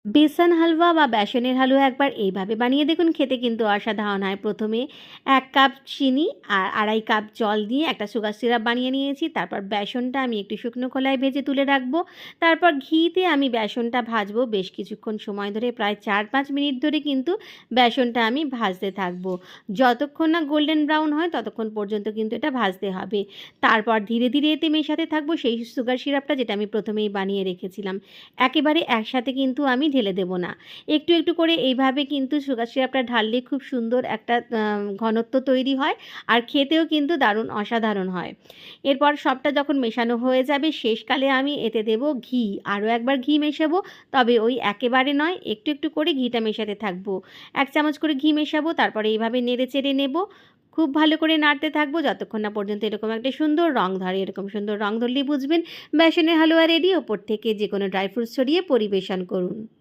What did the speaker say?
বেসন হালুয়া বা বেসনের হালুয়া একবার এইভাবে বানিয়ে দেখুন, খেতে কিন্তু অসাধারণ হয়। প্রথমে ১ কাপ চিনি আর ২.৫ কাপ জল দিয়ে একটা সুগার সিরাপ বানিয়ে নিয়েছি। তারপর বেসনটা আমি একটু শুকনো খোলায় ভেজে তুলে রাখবো। তারপর ঘিতে আমি বেসনটা ভাজবো বেশ কিছুক্ষণ সময় ধরে, প্রায় ৪-৫ মিনিট ধরে কিন্তু বেসনটা আমি ভাজতে থাকবো। যতক্ষণ না গোল্ডেন ব্রাউন হয় ততক্ষণ পর্যন্ত কিন্তু এটা ভাজতে হবে। তারপর ধীরে, ধীরে এতে মেশাতে থাকবো সেই সুগার সিরাপটা, যেটা আমি প্রথমেই বানিয়ে রেখেছিলাম। একেবারে একসাথে কিন্তু আমি ঢেলে দেব না। একটু, একটু করে এইভাবে কিন্তু সুগার সিরাপটা ঢাললে খুব সুন্দর একটা ঘনত্ব তৈরি হয়, আর খেতেও কিন্তু দারুণ অসাধারণ হয়। এরপর সবটা যখন মেশানো হয়ে যাবে, শেষকালে আমি এতে দেব ঘি। আরও একবার ঘি মেশাবো, তবে ওই একেবারে নয়, একটু, একটু করে ঘিটা মেশাতে থাকবো। ১ চামচ করে ঘি মেশাবো, তারপরে এইভাবে নেড়ে-চেড়ে নেব। খুব ভালো করে নাড়তে থাকবো যতক্ষণ না পর্যন্ত এরকম একটা সুন্দর রং ধরে। এরকম সুন্দর রং ধরলেই বুঝবেন বেসনের হালুয়া রেডি। ওপর থেকে যেকোনো ড্রাই ফ্রুটস ছড়িয়ে পরিবেশন করুন।